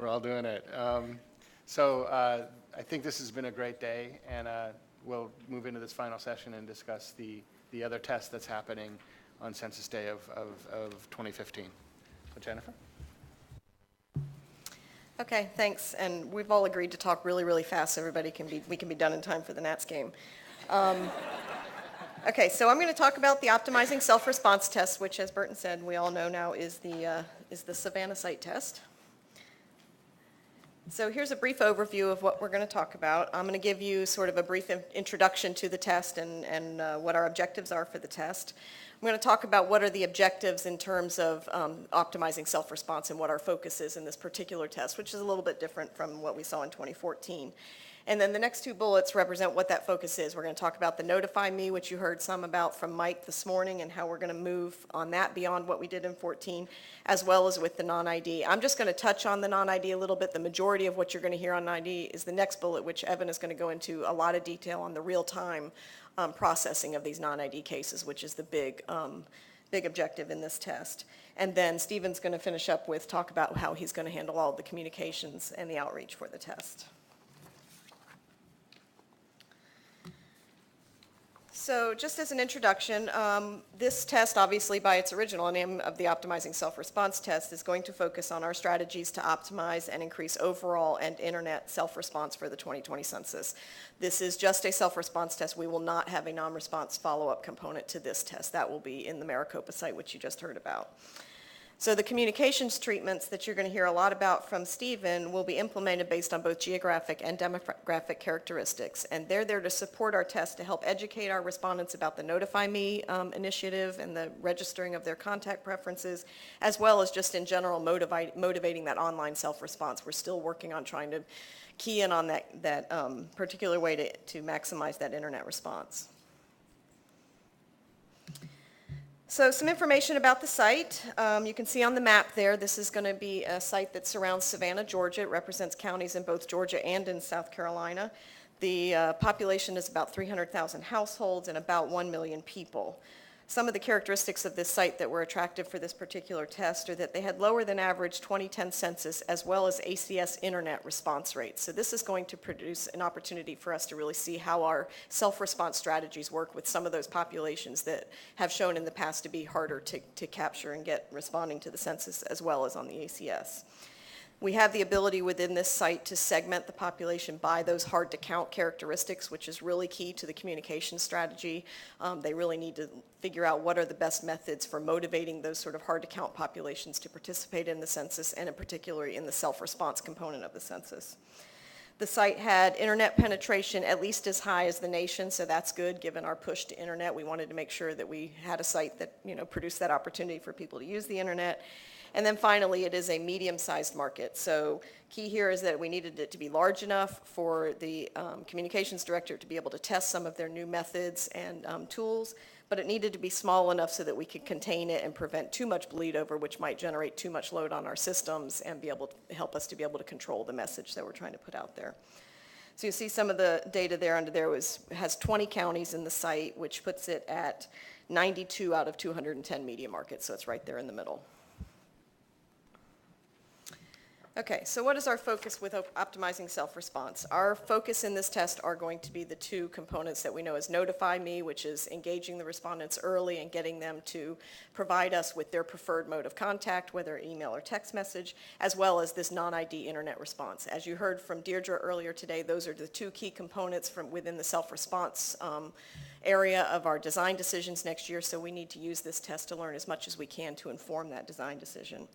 We're all doing it. I think this has been a great day, and we'll move into this final session and discuss the other test that's happening on Census Day of 2015. So Jennifer? Okay, thanks. And we've all agreed to talk really, really fast so we can be done in time for the Nats game. Okay, so I'm going to talk about the optimizing self-response test, which, as Burton said, we all know now is the Savannah site test. So here's a brief overview of what we're going to talk about. I'm going to give you sort of a brief introduction to the test and what our objectives are for the test. I'm going to talk about what are the objectives in terms of optimizing self-response and what our focus is in this particular test, which is a little bit different from what we saw in 2014. And then the next two bullets represent what that focus is. We're going to talk about the Notify Me, which you heard some about from Mike this morning, and how we're going to move on that beyond what we did in 14, as well as with the non-ID. I'm just going to touch on the non-ID a little bit. The majority of what you're going to hear on non-ID is the next bullet, which Evan is going to go into a lot of detail on the real-time processing of these non-ID cases, which is the big objective in this test. And then Stephen's going to finish up with talk about how he's going to handle all of the communications and the outreach for the test. So just as an introduction, this test, obviously by its original name of the Optimizing Self-Response Test, is going to focus on our strategies to optimize and increase overall and internet self-response for the 2020 census. This is just a self-response test. We will not have a non-response follow-up component to this test. That will be in the Maricopa site, which you just heard about. So the communications treatments that you're going to hear a lot about from Stephen will be implemented based on both geographic and demographic characteristics. And they're there to support our test to help educate our respondents about the Notify Me initiative and the registering of their contact preferences, as well as just in general motivating that online self-response. We're still working on trying to key in on that particular way to maximize that internet response. So some information about the site. You can see on the map there, this is going to be a site that surrounds Savannah, Georgia. It represents counties in both Georgia and in South Carolina. The population is about 300,000 households and about 1 million people. Some of the characteristics of this site that were attractive for this particular test are that they had lower than average 2010 census as well as ACS internet response rates. So this is going to produce an opportunity for us to really see how our self-response strategies work with some of those populations that have shown in the past to be harder to capture and get responding to the census as well as on the ACS. We have the ability within this site to segment the population by those hard-to-count characteristics, which is really key to the communication strategy. They really need to figure out what are the best methods for motivating those sort of hard-to-count populations to participate in the census, and in particular in the self-response component of the census. The site had internet penetration at least as high as the nation, so that's good given our push to internet. We wanted to make sure that we had a site that produced that opportunity for people to use the internet. And then finally, it is a medium-sized market. So key here is that we needed it to be large enough for the communications director to be able to test some of their new methods and tools, but it needed to be small enough so that we could contain it and prevent too much bleed over, which might generate too much load on our systems and be able to help us to be able to control the message that we're trying to put out there. So you see some of the data there under there has 20 counties in the site, which puts it at 92 out of 210 media markets, so it's right there in the middle. Okay, so what is our focus with optimizing self-response? Our focus in this test are going to be the two components that we know as Notify Me, which is engaging the respondents early and getting them to provide us with their preferred mode of contact, whether email or text message, as well as this non-ID internet response. As you heard from Deirdre earlier today, those are the two key components from within the self-response area of our design decisions next year, so we need to use this test to learn as much as we can to inform that design decision.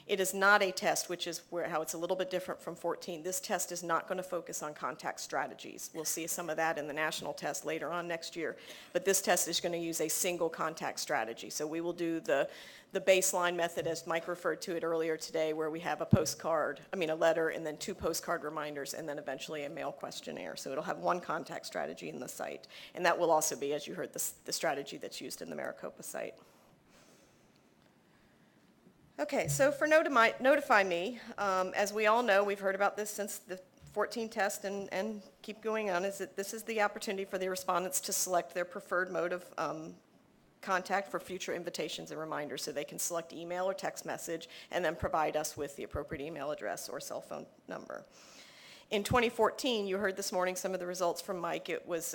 It is not a test, which is how it's a little bit different from 14. This test is not going to focus on contact strategies. We'll see some of that in the national test later on next year. But this test is going to use a single contact strategy. So we will do the baseline method, as Mike referred to it earlier today, where we have a letter, and then 2 postcard reminders, and then eventually a mail questionnaire. So it'll have one contact strategy in the site. And that will also be, as you heard, the strategy that's used in the Maricopa site. Okay, so for Notify Me, as we all know, we've heard about this since the 14 test and keep going on, is that this is the opportunity for the respondents to select their preferred mode of contact for future invitations and reminders, so they can select email or text message and then provide us with the appropriate email address or cell phone number. In 2014, you heard this morning some of the results from Mike. It was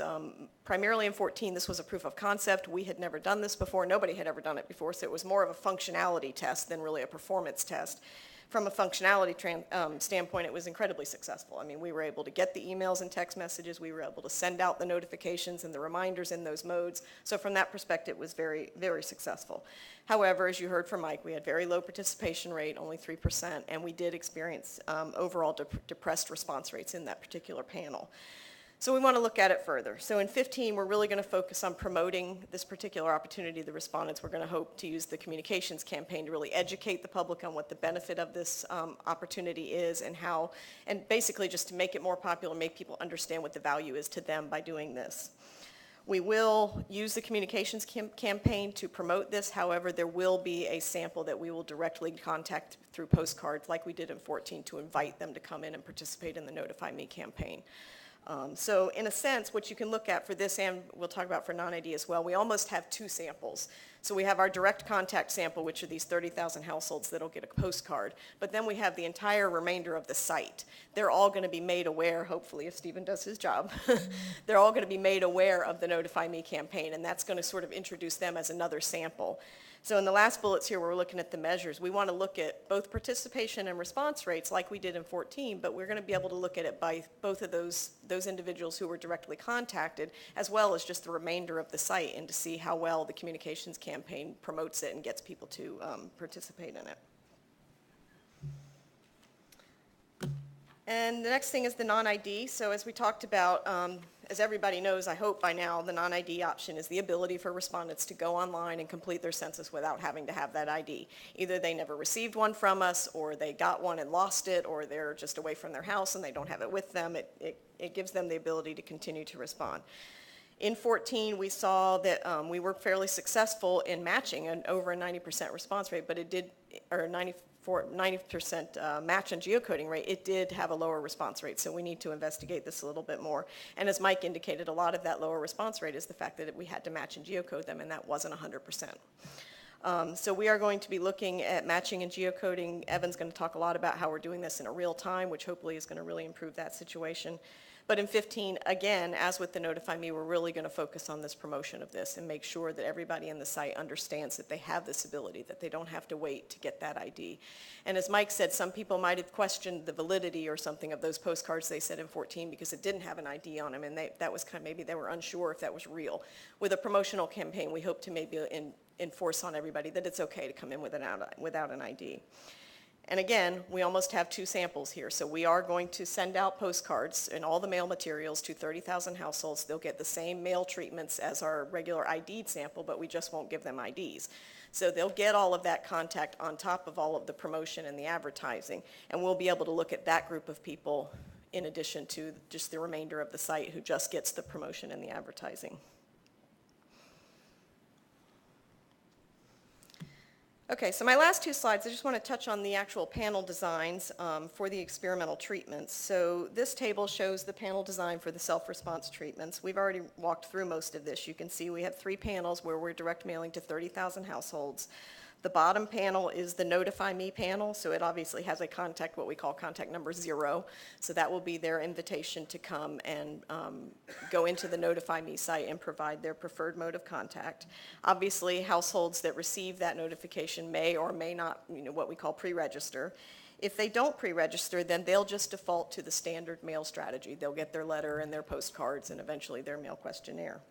primarily in 14, this was a proof of concept. We had never done this before. Nobody had ever done it before, so it was more of a functionality test than really a performance test. From a functionality standpoint, it was incredibly successful. I mean, we were able to get the emails and text messages. We were able to send out the notifications and the reminders in those modes. So from that perspective, it was very, very successful. However, as you heard from Mike, we had very low participation rate, only 3%, and we did experience overall depressed response rates in that particular panel. So we want to look at it further. So in 15, we're really going to focus on promoting this particular opportunity to the respondents. We're going to hope to use the communications campaign to really educate the public on what the benefit of this opportunity is and how, and basically just to make it more popular, make people understand what the value is to them by doing this. We will use the communications campaign to promote this. However, there will be a sample that we will directly contact through postcards like we did in 14 to invite them to come in and participate in the Notify Me campaign. So in a sense, what you can look at for this, and we'll talk about for non-ID as well, we almost have two samples. So we have our direct contact sample, which are these 30,000 households that'll get a postcard, but then we have the entire remainder of the site. They're all going to be made aware, hopefully, if Stephen does his job, they're all going to be made aware of the Notify Me campaign, and that's going to sort of introduce them as another sample. So in the last bullets here, we're looking at the measures. We want to look at both participation and response rates like we did in 14, but we're going to be able to look at it by both of those individuals who were directly contacted, as well as just the remainder of the site, and to see how well the communications campaign promotes it and gets people to participate in it. And the next thing is the non-ID. So as we talked about, as everybody knows, I hope by now, the non-ID option is the ability for respondents to go online and complete their census without having to have that ID. Either they never received one from us, or they got one and lost it, or they're just away from their house and they don't have it with them. It gives them the ability to continue to respond. In 14, we saw that we were fairly successful in matching an over a 90% response rate, but it did, or 90% match and geocoding rate, it did have a lower response rate, so we need to investigate this a little bit more. And as Mike indicated, a lot of that lower response rate is the fact that we had to match and geocode them, and that wasn't 100%. So we are going to be looking at matching and geocoding. Evan's going to talk a lot about how we're doing this in a real time, which hopefully is going to really improve that situation. But in 15, again, as with the Notify Me, we're really going to focus on this promotion of this and make sure that everybody in the site understands that they have this ability, that they don't have to wait to get that ID. And as Mike said, some people might have questioned the validity or something of those postcards they said in 14 because it didn't have an ID on them, and that was kind of, maybe they were unsure if that was real. With a promotional campaign, we hope to maybe enforce on everybody that it's okay to come in without an ID. And again, we almost have two samples here. So we are going to send out postcards and all the mail materials to 30,000 households. They'll get the same mail treatments as our regular ID'd sample, but we just won't give them IDs. So they'll get all of that contact on top of all of the promotion and the advertising. And we'll be able to look at that group of people in addition to just the remainder of the site who just gets the promotion and the advertising. Okay, so my last two slides, I just want to touch on the actual panel designs for the experimental treatments. So this table shows the panel design for the self-response treatments. We've already walked through most of this. You can see we have 3 panels where we're direct mailing to 30,000 households. The bottom panel is the Notify Me panel, so it obviously has a contact, what we call contact number 0. So that will be their invitation to come and go into the Notify Me site and provide their preferred mode of contact. Obviously, households that receive that notification may or may not, what we call pre-register. If they don't pre-register, then they'll just default to the standard mail strategy. They'll get their letter and their postcards and eventually their mail questionnaire.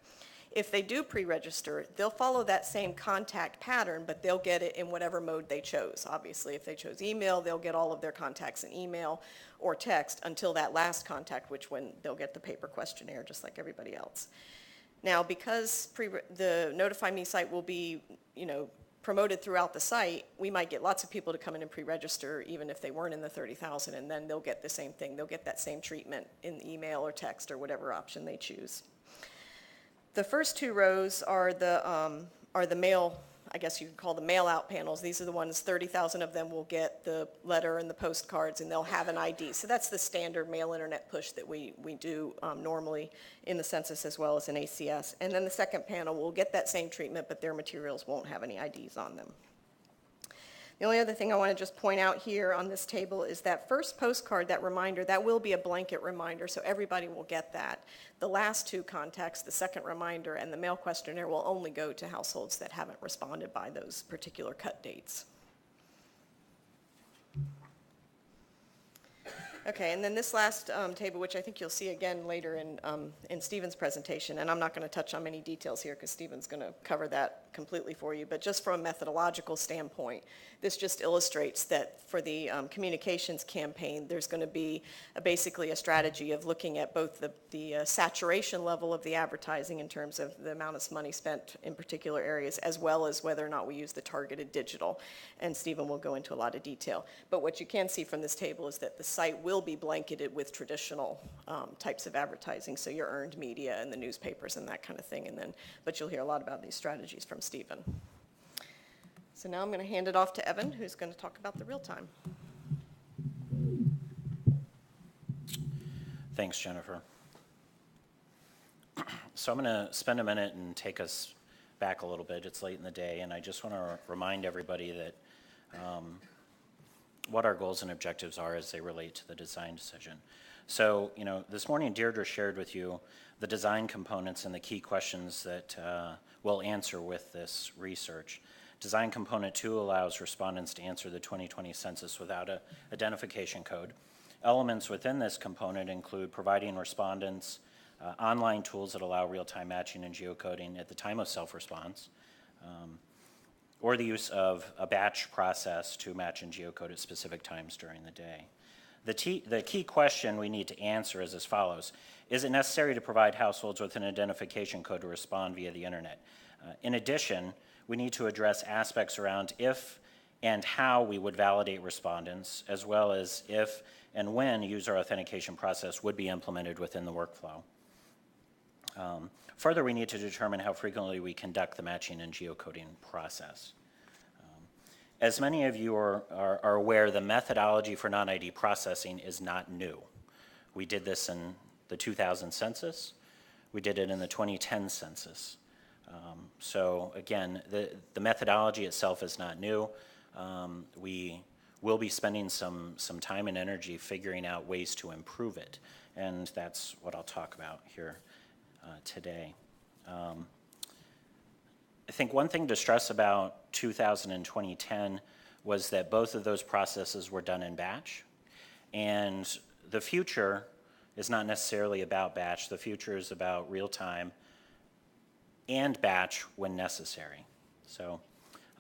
If they do pre-register, they'll follow that same contact pattern, but they'll get it in whatever mode they chose. Obviously, if they chose email, they'll get all of their contacts in email or text until that last contact, when they'll get the paper questionnaire just like everybody else. Now, because the Notify Me site will be, promoted throughout the site, we might get lots of people to come in and pre-register even if they weren't in the 30,000, and then they'll get the same thing. They'll get that same treatment in email or text or whatever option they choose. The first 2 rows are the mail I guess you could call the mail-out panels. These are the ones, 30,000 of them will get the letter and the postcards, and they'll have an ID. So that's the standard mail internet push that we do normally in the census as well as in ACS. And then the second panel will get that same treatment, but their materials won't have any IDs on them. The only other thing I want to just point out here on this table is that first postcard, that reminder, that will be a blanket reminder, so everybody will get that. The last two contacts, the second reminder and the mail questionnaire, will only go to households that haven't responded by those particular cut dates. Okay, and then this last table, which I think you'll see again later in Stephen's presentation, and I'm not going to touch on many details here because Stephen's going to cover that completely for you, but just from a methodological standpoint, this just illustrates that for the communications campaign, there's going to be basically a strategy of looking at both the saturation level of the advertising in terms of the amount of money spent in particular areas, as well as whether or not we use the targeted digital, and Stephen will go into a lot of detail. But what you can see from this table is that the site will be blanketed with traditional types of advertising, so your earned media and the newspapers and that kind of thing, but you'll hear a lot about these strategies from Stephen. So now I'm going to hand it off to Evan, who's going to talk about the real time. Thanks, Jennifer. So I'm going to spend a minute and take us back a little bit. It's late in the day, and I just want to remind everybody that what our goals and objectives are as they relate to the design decision. So, this morning Deirdre shared with you the design components and the key questions that we'll answer with this research. Design component 2 allows respondents to answer the 2020 census without an identification code. Elements within this component include providing respondents online tools that allow real-time matching and geocoding at the time of self-response, or the use of a batch process to match and geocode at specific times during the day. The key question we need to answer is as follows. Is it necessary to provide households with an identification code to respond via the internet? In addition, we need to address aspects around if and how we would validate respondents, as well as if and when a user authentication process would be implemented within the workflow. Further, we need to determine how frequently we conduct the matching and geocoding process. As many of you are aware, the methodology for non-ID processing is not new. We did this in the 2000 census. We did it in the 2010 census. So again, the methodology itself is not new. We will be spending some time and energy figuring out ways to improve it, and that's what I'll talk about here today. I think one thing to stress about 2000 and 2010 was that both of those processes were done in batch, and the future is not necessarily about batch. The future is about real time and batch when necessary. So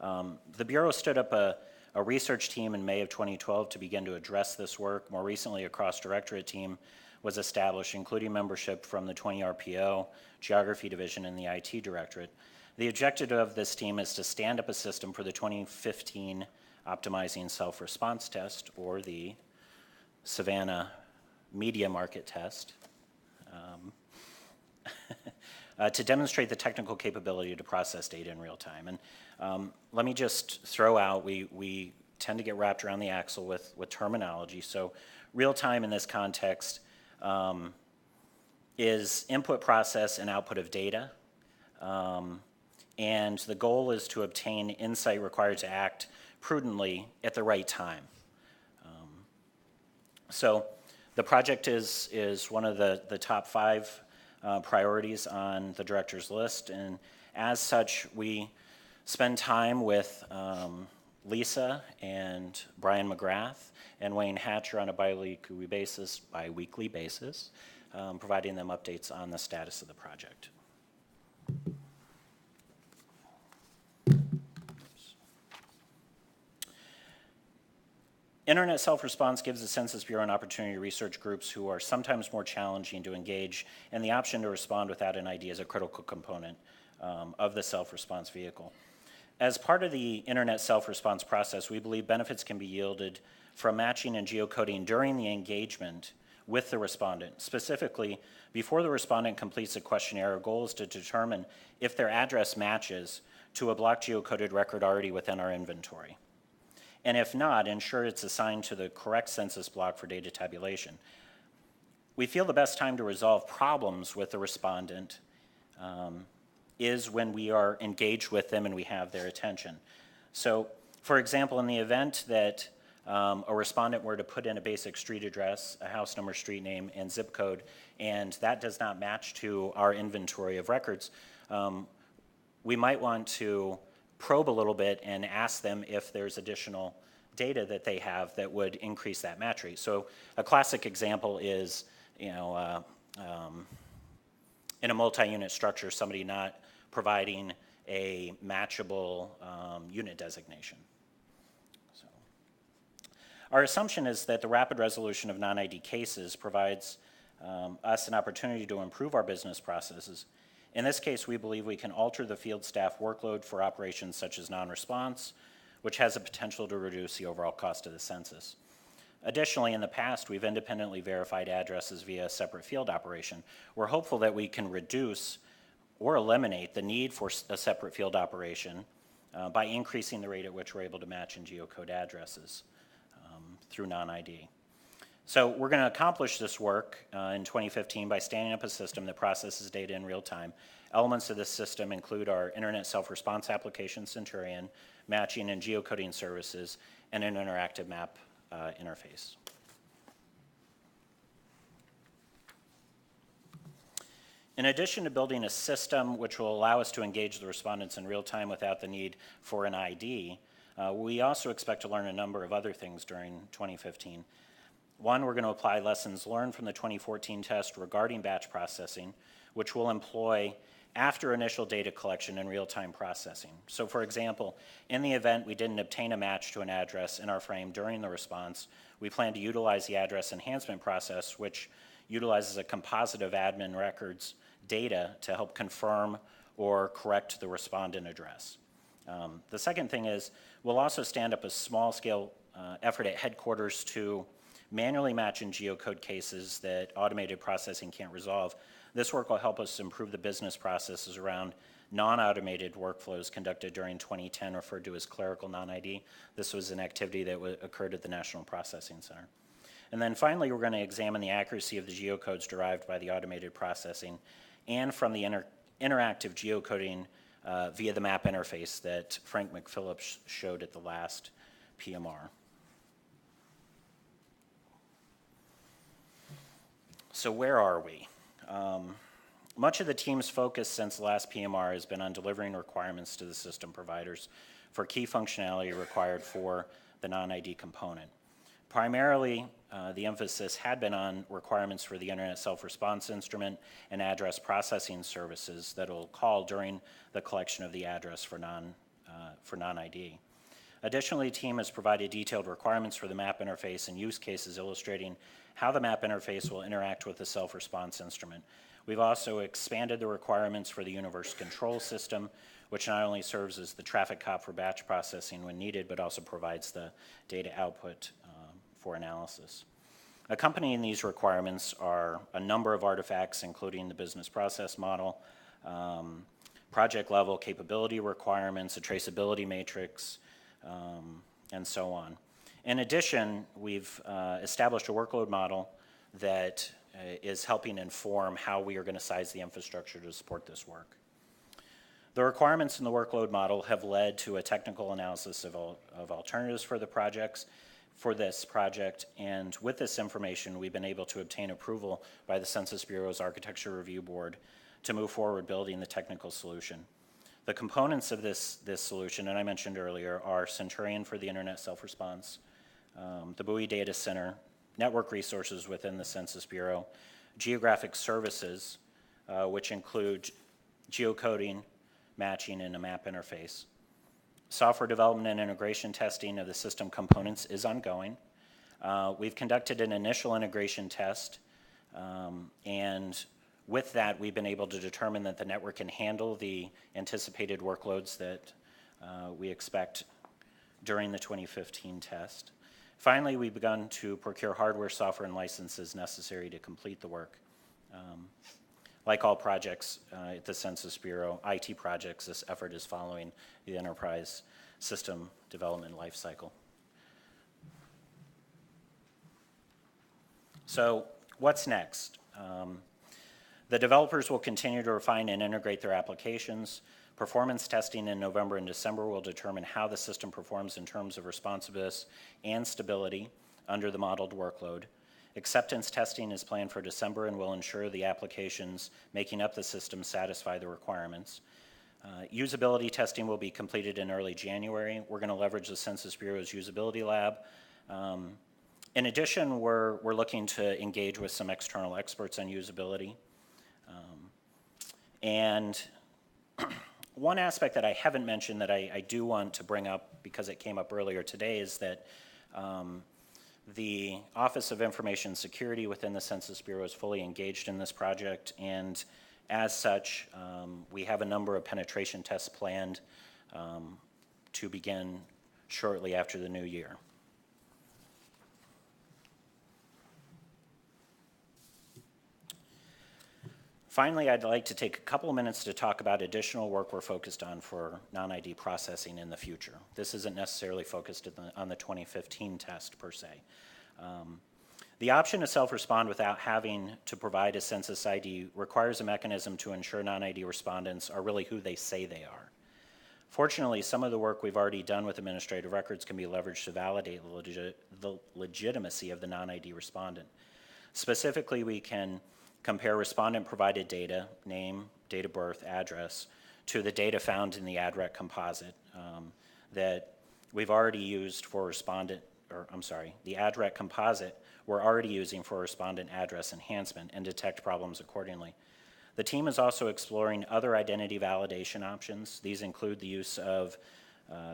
the Bureau stood up a research team in May of 2012 to begin to address this work. More recently, a cross-directorate team was established, including membership from the 20 RPO, Geography Division, and the IT Directorate. The objective of this team is to stand up a system for the 2015 Optimizing Self-Response Test, or the Savannah Media Market Test, to demonstrate the technical capability to process data in real time. And let me just throw out, we tend to get wrapped around the axle with terminology. So real time in this context is input, process, and output of data. And the goal is to obtain insight required to act prudently at the right time. So the project is one of the top 5 priorities on the director's list, and as such, we spend time with Lisa and Brian McGrath and Wayne Hatcher on a bi-weekly basis, providing them updates on the status of the project. Internet self-response gives the Census Bureau an opportunity to research groups who are sometimes more challenging to engage, and the option to respond without an ID is a critical component of the self-response vehicle. As part of the internet self-response process, we believe benefits can be yielded from matching and geocoding during the engagement with the respondent. Specifically, before the respondent completes the questionnaire, our goal is to determine if their address matches to a block geocoded record already within our inventory. And if not, ensure it's assigned to the correct census block for data tabulation. We feel the best time to resolve problems with the respondent is when we are engaged with them and we have their attention. So, for example, in the event that a respondent were to put in a basic street address, a house number, street name, and zip code, and that does not match to our inventory of records, we might want to probe a little bit and ask them if there's additional data that they have that would increase that match rate. So a classic example is, in a multi-unit structure, somebody not providing a matchable unit designation. So our assumption is that the rapid resolution of non-ID cases provides us an opportunity to improve our business processes. In this case, we believe we can alter the field staff workload for operations such as non-response, which has the potential to reduce the overall cost of the census. Additionally, in the past, we've independently verified addresses via a separate field operation. We're hopeful that we can reduce or eliminate the need for a separate field operation by increasing the rate at which we're able to match and geocode addresses through non-ID. So we're going to accomplish this work in 2015 by standing up a system that processes data in real time. Elements of this system include our internet self-response application, Centurion, matching and geocoding services, and an interactive map interface. In addition to building a system which will allow us to engage the respondents in real time without the need for an ID, we also expect to learn a number of other things during 2015. One, we're going to apply lessons learned from the 2014 test regarding batch processing, which we'll employ after initial data collection and real-time processing. So for example, in the event we didn't obtain a match to an address in our frame during the response, we plan to utilize the address enhancement process, which utilizes a composite of admin records data to help confirm or correct the respondent address. The second thing is we'll also stand up a small-scale effort at headquarters to manually match and geocode cases that automated processing can't resolve. This work will help us improve the business processes around non-automated workflows conducted during 2010, referred to as clerical non-ID. This was an activity that occurred at the National Processing Center. And then finally, we're going to examine the accuracy of the geocodes derived by the automated processing and from the interactive geocoding via the map interface that Frank McPhillips showed at the last PMR. So where are we? Much of the team's focus since the last PMR has been on delivering requirements to the system providers for key functionality required for the non-ID component. Primarily, the emphasis had been on requirements for the internet self-response instrument and address processing services that will call during the collection of the address for non-ID. Additionally, the team has provided detailed requirements for the map interface and use cases illustrating how the map interface will interact with the self-response instrument. We've also expanded the requirements for the universe control system, which not only serves as the traffic cop for batch processing when needed, but also provides the data output for analysis. Accompanying these requirements are a number of artifacts, including the business process model, project level capability requirements, a traceability matrix, and so on. In addition, we've established a workload model that is helping inform how we are going to size the infrastructure to support this work. The requirements in the workload model have led to a technical analysis of alternatives for this project, and with this information, we've been able to obtain approval by the Census Bureau's Architecture Review Board to move forward building the technical solution. The components of this solution, and I mentioned earlier, are Centurion for the internet self-response, the Bowie Data Center, network resources within the Census Bureau, geographic services, which include geocoding, matching, and a map interface. Software development and integration testing of the system components is ongoing. We've conducted an initial integration test, and with that, we've been able to determine that the network can handle the anticipated workloads that we expect during the 2015 test. Finally, we've begun to procure hardware, software, and licenses necessary to complete the work. Like all projects at the Census Bureau, IT projects, this effort is following the enterprise system development lifecycle. So what's next? The developers will continue to refine and integrate their applications. Performance testing in November and December will determine how the system performs in terms of responsiveness and stability under the modeled workload. Acceptance testing is planned for December and will ensure the applications making up the system satisfy the requirements. Usability testing will be completed in early January. We're going to leverage the Census Bureau's usability lab. In addition, we're looking to engage with some external experts on usability. And one aspect that I haven't mentioned that I do want to bring up because it came up earlier today is that the Office of Information Security within the Census Bureau is fully engaged in this project, and as such, we have a number of penetration tests planned to begin shortly after the new year. Finally, I'd like to take a couple of minutes to talk about additional work we're focused on for non-ID processing in the future. This isn't necessarily focused on the 2015 test per se. The option to self-respond without having to provide a census ID requires a mechanism to ensure non-ID respondents are really who they say they are. Fortunately, some of the work we've already done with administrative records can be leveraged to validate the legitimacy of the non-ID respondent. Specifically, we can compare respondent-provided data, name, date of birth, address, to the data found in the ADREC composite that we've already used for respondent, the ADREC composite we're already using for respondent address enhancement and detect problems accordingly. The team is also exploring other identity validation options. These include the use of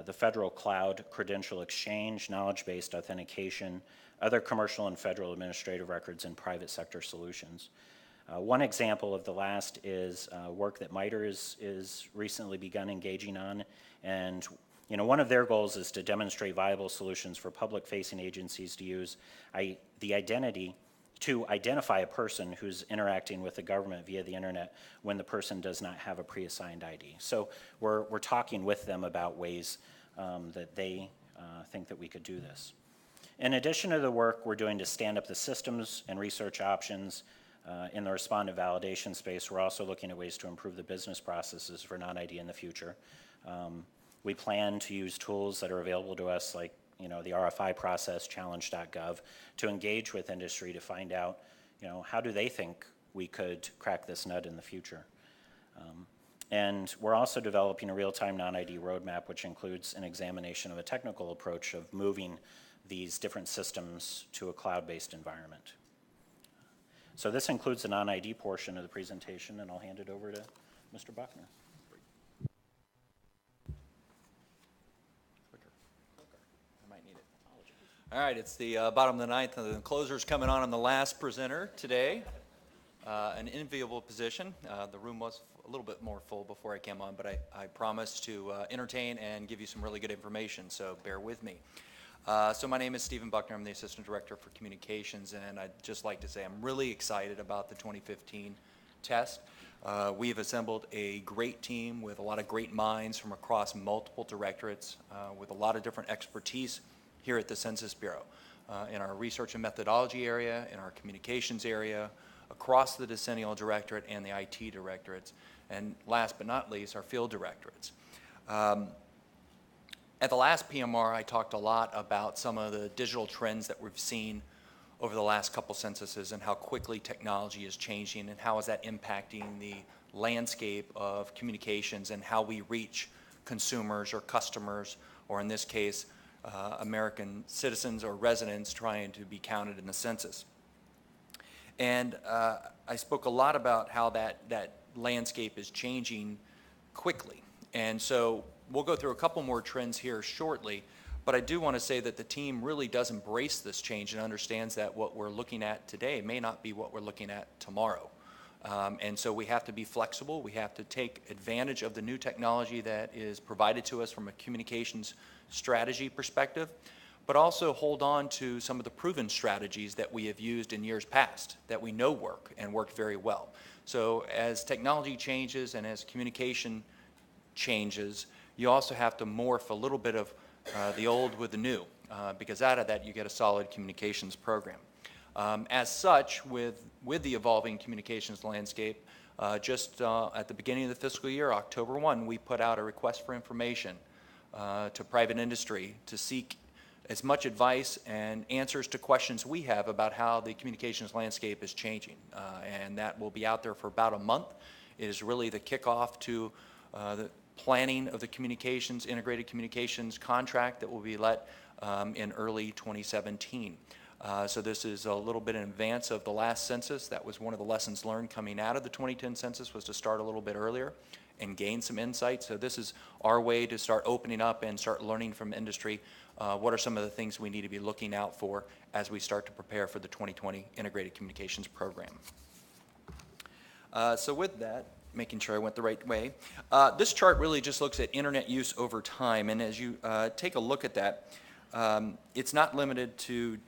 the federal cloud credential exchange, knowledge-based authentication, other commercial and federal administrative records, and private sector solutions. One example of the last is work that MITRE is recently begun engaging on, and one of their goals is to demonstrate viable solutions for public-facing agencies to use the identity to identify a person who's interacting with the government via the internet when the person does not have a pre-assigned ID. So we're talking with them about ways that they think that we could do this. In addition to the work we're doing to stand up the systems and research options in the respondent validation space, we're also looking at ways to improve the business processes for non-ID in the future. We plan to use tools that are available to us like the RFI process, challenge.gov, to engage with industry to find out how do they think we could crack this nut in the future. And we're also developing a real-time non-ID roadmap, which includes an examination of a technical approach of moving these different systems to a cloud-based environment. So this includes the non-ID portion of the presentation, and I'll hand it over to Mr. Buckner. I might need it. All right, it's the bottom of the ninth, and the closer's coming on the last presenter today. An enviable position. The room was a little bit more full before I came on, but I promised to entertain and give you some really good information, so bear with me. So my name is Stephen Buckner. I'm the Assistant Director for Communications, and I'd just like to say I'm really excited about the 2015 test. We've assembled a great team with a lot of great minds from across multiple directorates with a lot of different expertise here at the Census Bureau. In our research and methodology area, in our communications area, across the Decennial Directorate and the IT directorates, and last but not least, our field directorates. At the last PMR, I talked a lot about some of the digital trends that we've seen over the last couple censuses and how quickly technology is changing and how is that impacting the landscape of communications and how we reach consumers or customers, or in this case, American citizens or residents trying to be counted in the census. And I spoke a lot about how that landscape is changing quickly. And so we'll go through a couple more trends here shortly, but I do want to say that the team really does embrace this change and understands that what we're looking at today may not be what we're looking at tomorrow. And so we have to be flexible. We have to take advantage of the new technology that is provided to us from a communications strategy perspective, but also hold on to some of the proven strategies that we have used in years past that we know work and work very well. So as technology changes and as communication changes, you also have to morph a little bit of the old with the new, because out of that you get a solid communications program. As such, with the evolving communications landscape, just at the beginning of the fiscal year, October 1, we put out a request for information to private industry to seek as much advice and answers to questions we have about how the communications landscape is changing. And that will be out there for about a month. It is really the kickoff to the planning of the communications, integrated communications contract that will be let in early 2017. So this is a little bit in advance of the last census. That was one of the lessons learned coming out of the 2010 census, was to start a little bit earlier and gain some insight. So this is our way to start opening up and start learning from industry. What are some of the things we need to be looking out for as we start to prepare for the 2020 Integrated Communications Program? So with that, making sure I went the right way, this chart really just looks at internet use over time. And as you take a look at that, it's not limited to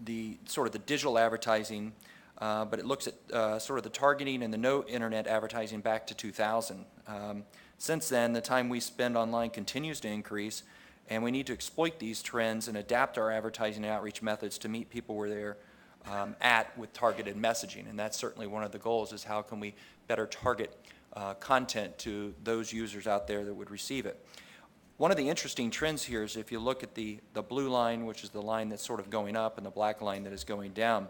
the sort of the digital advertising, but it looks at sort of the targeting and the no internet advertising back to 2000. Since then, the time we spend online continues to increase, and we need to exploit these trends and adapt our advertising and outreach methods to meet people where they're at with targeted messaging. And that's certainly one of the goals, is how can we better target content to those users out there that would receive it. One of the interesting trends here is if you look at the blue line, which is the line that's sort of going up, and the black line that is going down,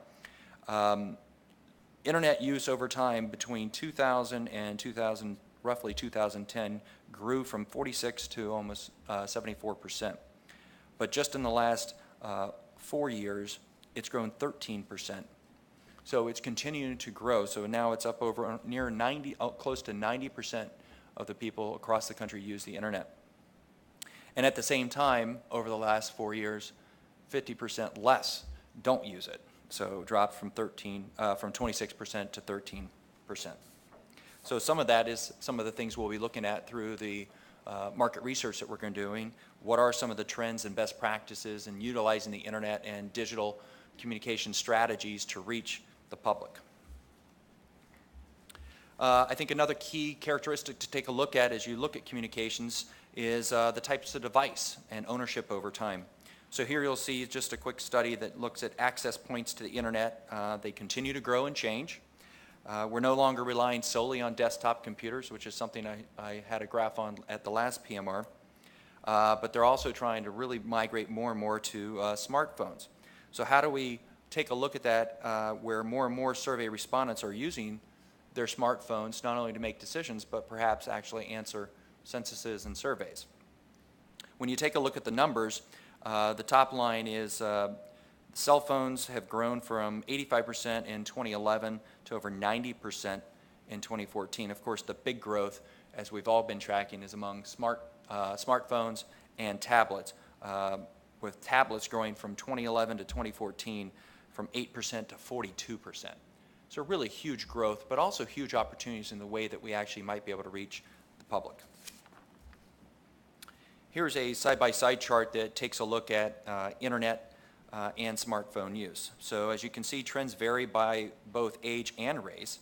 internet use over time between 2000 and roughly 2010 grew from 46 to almost 74%. But just in the last 4 years, it's grown 13%. So it's continuing to grow. So now it's up over near 90, close to 90% of the people across the country use the internet. And at the same time, over the last 4 years, 50% less don't use it. So dropped from 26% to 13%. So some of that is some of the things we'll be looking at through the market research that we're going to be doing. What are some of the trends and best practices in utilizing the internet and digital communication strategies to reach the public? I think another key characteristic to take a look at as you look at communications is the types of device and ownership over time. So here you'll see just a quick study that looks at access points to the internet. They continue to grow and change. We're no longer relying solely on desktop computers, which is something I had a graph on at the last PMR. But they're also trying to really migrate more and more to smartphones. So how do we take a look at that where more and more survey respondents are using their smartphones not only to make decisions, but perhaps actually answer censuses and surveys? When you take a look at the numbers, the top line is cell phones have grown from 85% in 2011 to over 90% in 2014. Of course, the big growth, as we've all been tracking, is among smartphones and tablets, with tablets growing from 2011 to 2014 from 8% to 42%. So really huge growth, but also huge opportunities in the way that we actually might be able to reach the public. Here's a side-by-side chart that takes a look at internet and smartphone use. So as you can see, trends vary by both age and race,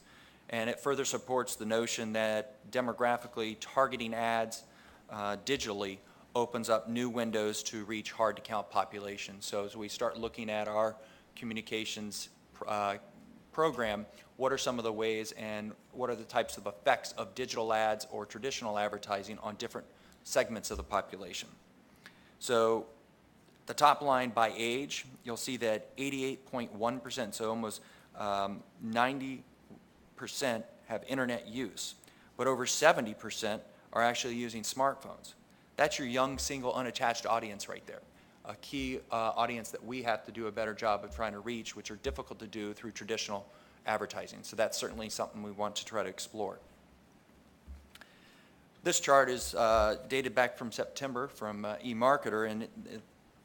and it further supports the notion that demographically targeting ads digitally opens up new windows to reach hard-to-count populations. So as we start looking at our communications program, what are some of the ways and what are the types of effects of digital ads or traditional advertising on different segments of the population? So the top line by age, you'll see that 88.1%, so almost 90% have internet use, but over 70% are actually using smartphones. That's your young, single, unattached audience right there. A key audience that we have to do a better job of trying to reach, which are difficult to do through traditional advertising. So that's certainly something we want to try to explore. This chart is dated back from September from eMarketer, and it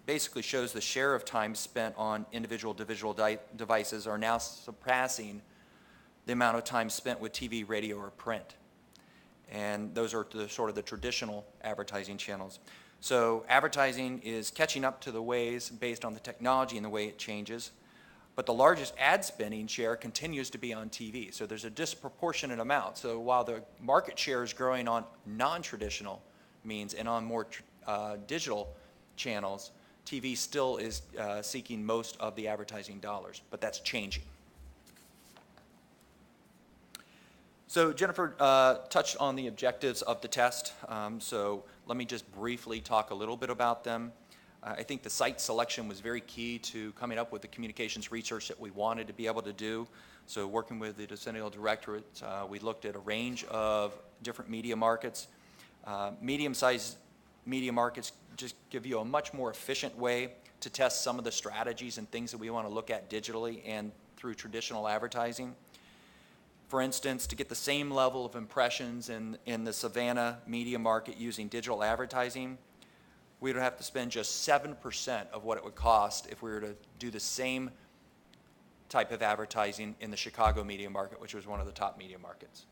basically shows the share of time spent on individual devices are now surpassing the amount of time spent with TV, radio, or print. And those are the sort of the traditional advertising channels. So advertising is catching up to the ways based on the technology and the way it changes. But the largest ad spending share continues to be on TV. So there's a disproportionate amount. So while the market share is growing on non-traditional means and on more digital channels, TV still is seeking most of the advertising dollars, but that's changing. So Jennifer touched on the objectives of the test. So let me just briefly talk a little bit about them. I think the site selection was very key to coming up with the communications research that we wanted to be able to do. So working with the Decennial Directorate, we looked at a range of different media markets. Medium-sized media markets just give you a much more efficient way to test some of the strategies and things that we want to look at digitally and through traditional advertising. For instance, to get the same level of impressions in the Savannah media market using digital advertising, we would have to spend just 7% of what it would cost if we were to do the same type of advertising in the Chicago media market, which was one of the top media markets.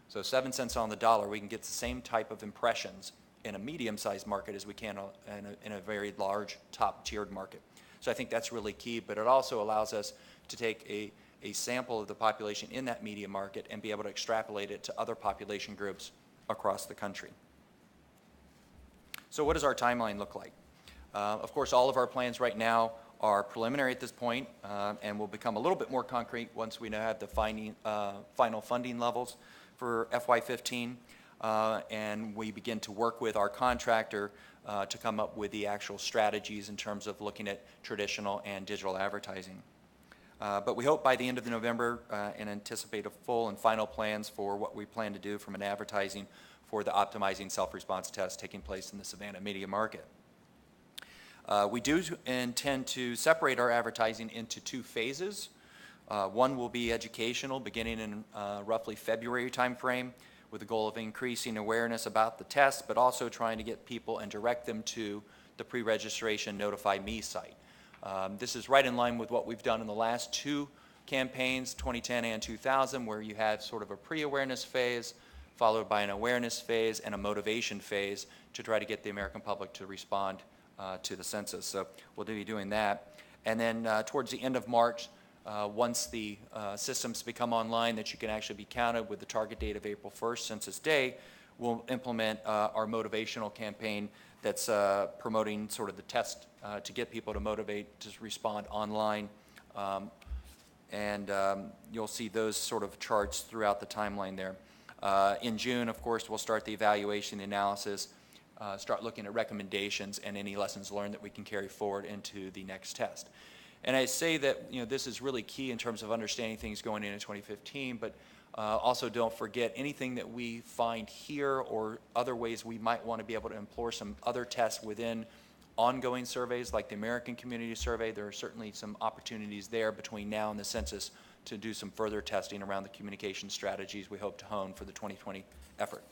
So 7 cents on the dollar, we can get the same type of impressions in a medium-sized market as we can in a very large, top-tiered market. So I think that's really key, but it also allows us to take a sample of the population in that media market and be able to extrapolate it to other population groups across the country. So what does our timeline look like? Of course, all of our plans right now are preliminary at this point and will become a little bit more concrete once we have the final funding levels for FY15 and we begin to work with our contractor to come up with the actual strategies in terms of looking at traditional and digital advertising. But we hope by the end of November and anticipate a full and final plans for what we plan to do from an advertising for the optimizing self-response test taking place in the Savannah media market. We do intend to separate our advertising into 2 phases. One will be educational, beginning in roughly February timeframe, with the goal of increasing awareness about the test, but also trying to get people and direct them to the pre-registration Notify Me site. This is right in line with what we've done in the last 2 campaigns, 2010 and 2000, where you had sort of a pre-awareness phase, followed by an awareness phase and a motivation phase to try to get the American public to respond to the census. So we'll be doing that. And then towards the end of March, once the systems become online that you can actually be counted with the target date of April 1st, Census Day, we'll implement our motivational campaign that's promoting sort of the test to get people to motivate to respond online. You'll see those sort of charts throughout the timeline there. In June, of course, we'll start the evaluation analysis, start looking at recommendations and any lessons learned that we can carry forward into the next test. And I say that this is really key in terms of understanding things going into 2015, but also don't forget anything that we find here or other ways we might want to be able to employ some other tests within ongoing surveys like the American Community Survey. There are certainly some opportunities there between now and the census to do some further testing around the communication strategies we hope to hone for the 2020 effort.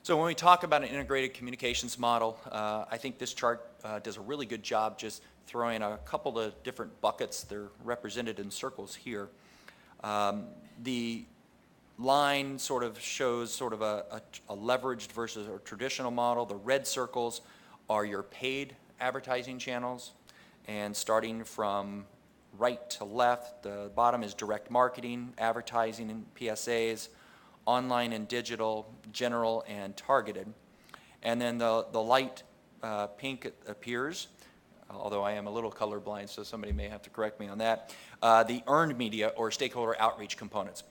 So when we talk about an integrated communications model, I think this chart does a really good job just throwing a couple of different buckets. They're represented in circles here. The line sort of shows sort of a leveraged versus a traditional model. The red circles are your paid advertising channels, and starting from right to left, the bottom is direct marketing, advertising and PSAs, online and digital, general and targeted. And then the light pink appears, although I am a little colorblind, so somebody may have to correct me on that, the earned media or stakeholder outreach components,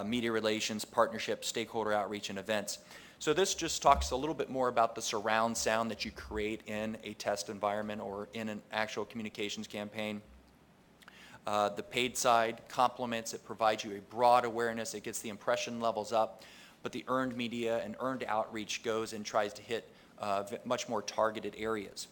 media relations, partnerships, stakeholder outreach, and events. So this just talks a little bit more about the surround sound that you create in a test environment or in an actual communications campaign. The paid side complements, it provides you a broad awareness, it gets the impression levels up, but the earned media and earned outreach goes and tries to hit much more targeted areas.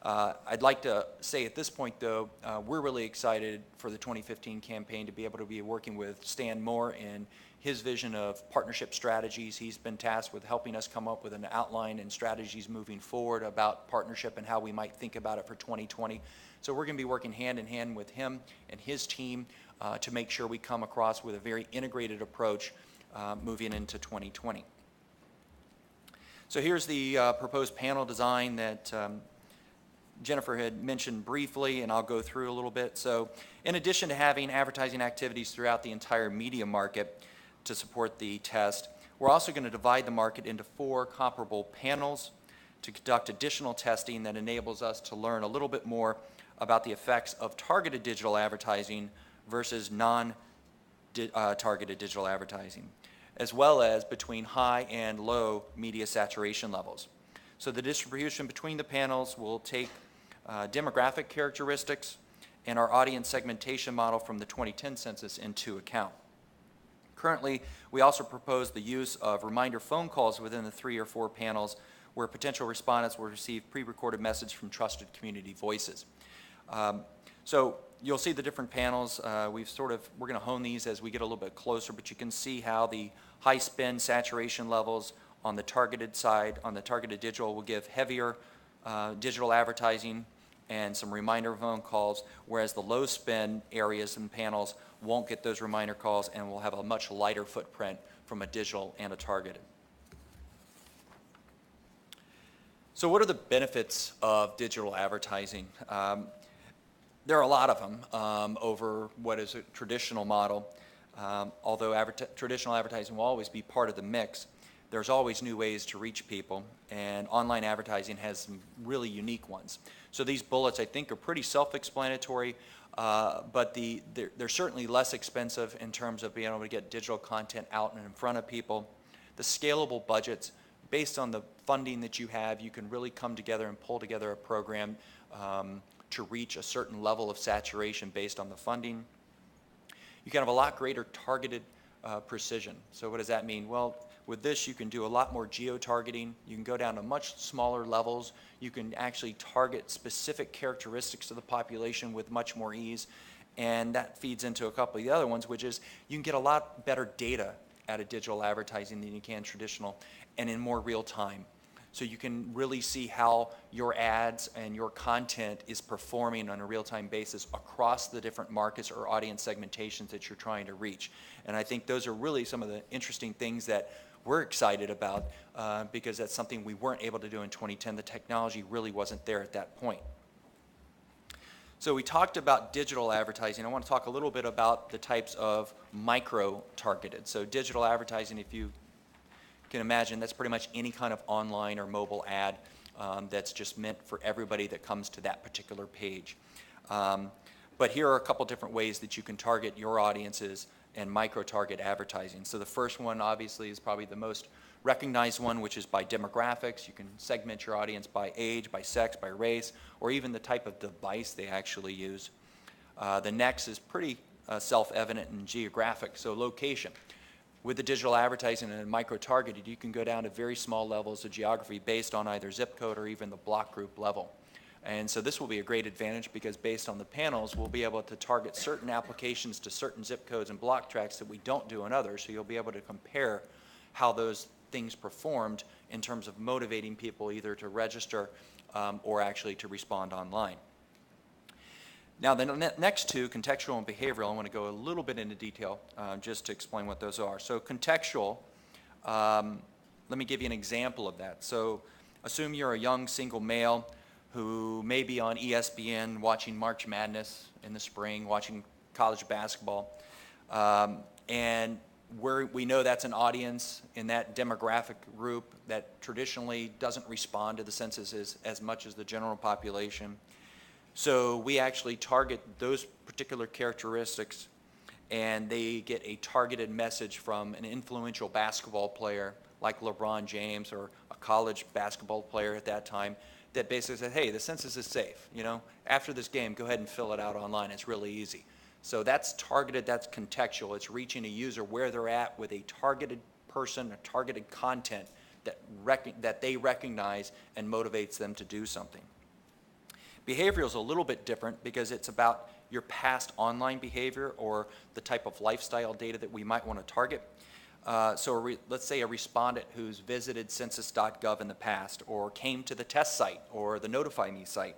I'd like to say at this point, though, we're really excited for the 2015 campaign to be able to be working with Stan Moore and his vision of partnership strategies. He's been tasked with helping us come up with an outline and strategies moving forward about partnership and how we might think about it for 2020. So we're going to be working hand in hand with him and his team to make sure we come across with a very integrated approach moving into 2020. So here's the proposed panel design that Jennifer had mentioned briefly, and I'll go through a little bit. So in addition to having advertising activities throughout the entire media market to support the test, we're also going to divide the market into 4 comparable panels to conduct additional testing that enables us to learn a little bit more about the effects of targeted digital advertising versus non-targeted digital advertising, as well as between high and low media saturation levels. So the distribution between the panels will take demographic characteristics and our audience segmentation model from the 2010 census into account. Currently, we also propose the use of reminder phone calls within the 3 or 4 panels where potential respondents will receive pre-recorded message from trusted community voices. So you'll see the different panels. We're going to hone these as we get a little bit closer, but you can see how the high spin saturation levels on the targeted side, on the targeted digital, will give heavier digital advertising and some reminder phone calls, whereas the low spin areas and panels won't get those reminder calls and will have a much lighter footprint from a digital and a targeted. So what are the benefits of digital advertising? There are a lot of them over what is a traditional model. Although traditional advertising will always be part of the mix, there's always new ways to reach people, and online advertising has some really unique ones. So these bullets, I think, are pretty self-explanatory, but they're certainly less expensive in terms of being able to get digital content out and in front of people. The scalable budgets, based on the funding that you have, you can really come together and pull together a program to reach a certain level of saturation based on the funding. You can have a lot greater targeted precision. So what does that mean? Well, with this, you can do a lot more geo-targeting. You can go down to much smaller levels. You can actually target specific characteristics of the population with much more ease. And that feeds into a couple of the other ones, which is you can get a lot better data out of digital advertising than you can traditional, and in more real time. So you can really see how your ads and your content is performing on a real-time basis across the different markets or audience segmentations that you're trying to reach. And I think those are really some of the interesting things that we're excited about because that's something we weren't able to do in 2010. The technology really wasn't there at that point. So we talked about digital advertising. I want to talk a little bit about the types of micro-targeted. So digital advertising, if you can imagine, that's pretty much any kind of online or mobile ad that's just meant for everybody that comes to that particular page. But here are a couple different ways that you can target your audiences and micro-target advertising. So the first one, obviously, is probably the most recognized one, which is by demographics. You can segment your audience by age, by sex, by race, or even the type of device they actually use. The next is pretty self-evident and geographic, so location. With the digital advertising and micro-targeted, you can go down to very small levels of geography based on either zip code or even the block group level. And so this will be a great advantage because based on the panels, we'll be able to target certain applications to certain zip codes and block tracks that we don't do in others. So you'll be able to compare how those things performed in terms of motivating people either to register or actually to respond online. Now the next two, contextual and behavioral, I want to go a little bit into detail just to explain what those are. So contextual, let me give you an example of that. So assume you're a young single male who may be on ESPN watching March Madness in the spring, watching college basketball, and we know that's an audience in that demographic group that traditionally doesn't respond to the census as much as the general population. So we actually target those particular characteristics, and they get a targeted message from an influential basketball player like LeBron James or a college basketball player at that time that basically said, hey, the census is safe. You know, after this game, go ahead and fill it out online. It's really easy. So that's targeted, that's contextual. It's reaching a user where they're at with a targeted person, a targeted content that they recognize and motivates them to do something. Behavioral is a little bit different because it's about your past online behavior or the type of lifestyle data that we might want to target. Let's say a respondent who's visited census.gov in the past or came to the test site or the Notify Me site,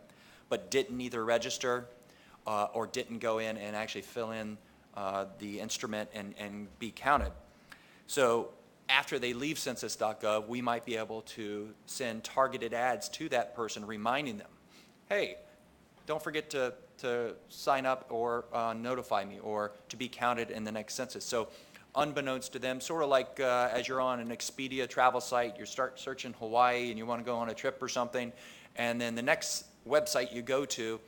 but didn't either register or didn't go in and actually fill in the instrument and be counted. So after they leave census.gov, we might be able to send targeted ads to that person reminding them, hey, don't forget to sign up or notify me or to be counted in the next census. So unbeknownst to them, sort of like as you're on an Expedia travel site, you start searching Hawaii and you want to go on a trip or something, and then the next website you go to,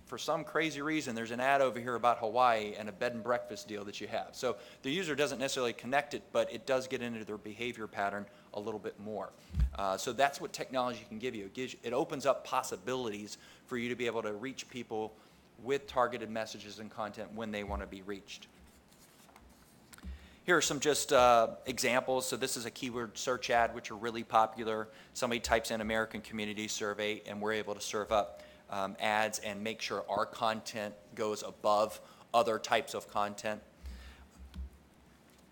for some crazy reason, there's an ad over here about Hawaii and a bed and breakfast deal that you have. So the user doesn't necessarily connect it, but it does get into their behavior pattern a little bit more. So that's what technology can give you. It opens up possibilities for you to be able to reach people with targeted messages and content when they want to be reached. Here are some just examples. So this is a keyword search ad, which are really popular. Somebody types in American Community Survey, and we're able to serve up ads and make sure our content goes above other types of content.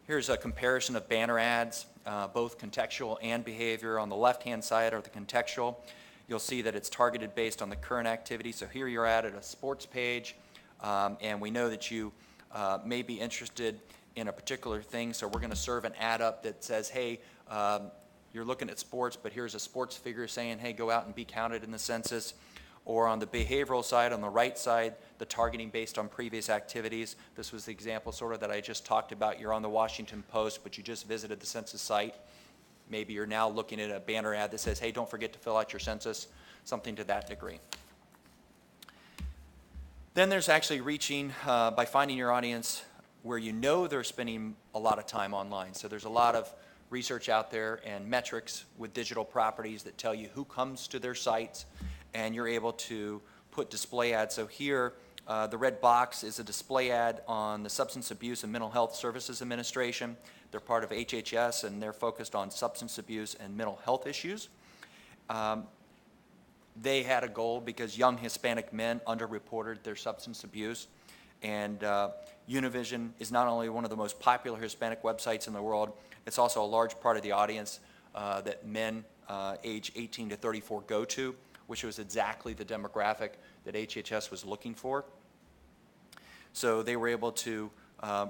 Here's a comparison of banner ads, both contextual and behavior. On the left-hand side are the contextual. You'll see that it's targeted based on the current activity. So here you're at a sports page, and we know that you may be interested in a particular thing, so we're going to serve an ad up that says, hey, you're looking at sports, but here's a sports figure saying, hey, go out and be counted in the census. Or on the behavioral side, on the right side, the targeting based on previous activities. This was the example sort of that I just talked about. You're on the Washington Post, but you just visited the census site. Maybe you're now looking at a banner ad that says, hey, don't forget to fill out your census, something to that degree. Then there's actually reaching by finding your audience where you know they're spending a lot of time online. So there's a lot of research out there and metrics with digital properties that tell you who comes to their sites, and you're able to put display ads. So here, the red box is a display ad on the Substance Abuse and Mental Health Services Administration. They're part of HHS, and they're focused on substance abuse and mental health issues. They had a goal because young Hispanic men underreported their substance abuse. And Univision is not only one of the most popular Hispanic websites in the world, it's also a large part of the audience that men age 18 to 34 go to, which was exactly the demographic that HHS was looking for. So they were able to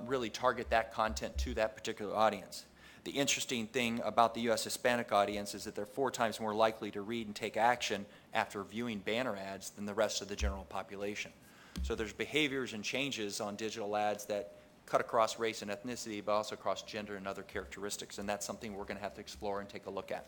really target that content to that particular audience. The interesting thing about the U.S. Hispanic audience is that they're 4 times more likely to read and take action after viewing banner ads than the rest of the general population. So there's behaviors and changes on digital ads that cut across race and ethnicity, but also across gender and other characteristics, and that's something we're going to have to explore and take a look at.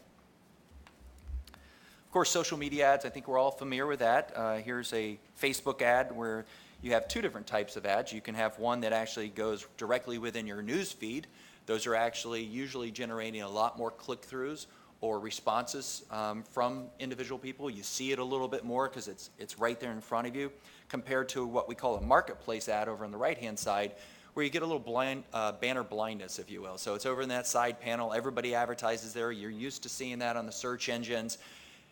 Of course, social media ads, I think we're all familiar with that. Here's a Facebook ad where you have 2 different types of ads. You can have one that actually goes directly within your news feed. Those are actually usually generating a lot more click-throughs or responses from individual people. You see it a little bit more because it's right there in front of you, compared to what we call a marketplace ad over on the right-hand side, where you get a little banner blindness, if you will. So it's over in that side panel. Everybody advertises there. You're used to seeing that on the search engines.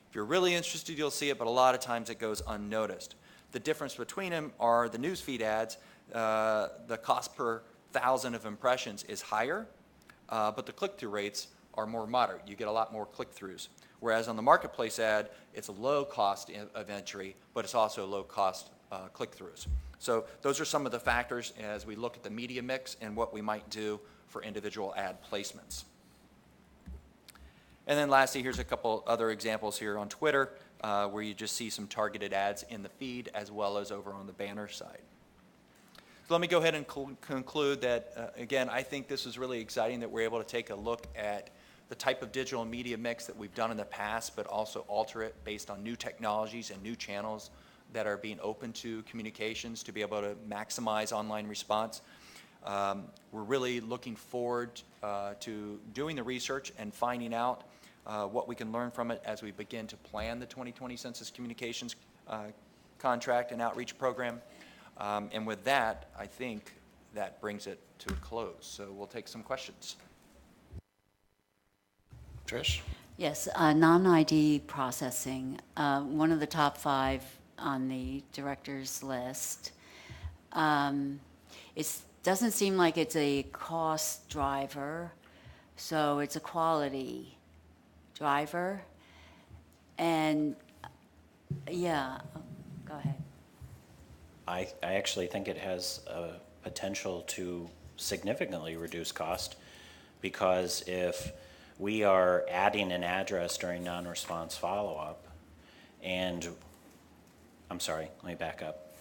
If you're really interested, you'll see it, but a lot of times it goes unnoticed. The difference between them are the newsfeed ads. The cost per 1,000 of impressions is higher, but the click-through rates are more moderate. You get a lot more click-throughs. Whereas on the marketplace ad, it's a low cost of entry, but it's also low cost click-throughs. So those are some of the factors as we look at the media mix and what we might do for individual ad placements. And then lastly, here's a couple other examples here on Twitter where you just see some targeted ads in the feed as well as over on the banner side. So let me go ahead and conclude that, again, I think this is really exciting that we're able to take a look at the type of digital media mix that we've done in the past, but also alter it based on new technologies and new channels that are being open to communications to be able to maximize online response. We're really looking forward to doing the research and finding out what we can learn from it as we begin to plan the 2020 Census Communications Contract and Outreach Program. And with that, I think that brings it to a close. So we'll take some questions. Trish? Yes, non-ID processing, one of the top 5 on the director's list. It doesn't seem like it's a cost driver, so it's a quality driver. And yeah, go ahead. I actually think it has a potential to significantly reduce cost. Because if we are adding an address during non-response follow-up, and, I'm sorry, let me back up.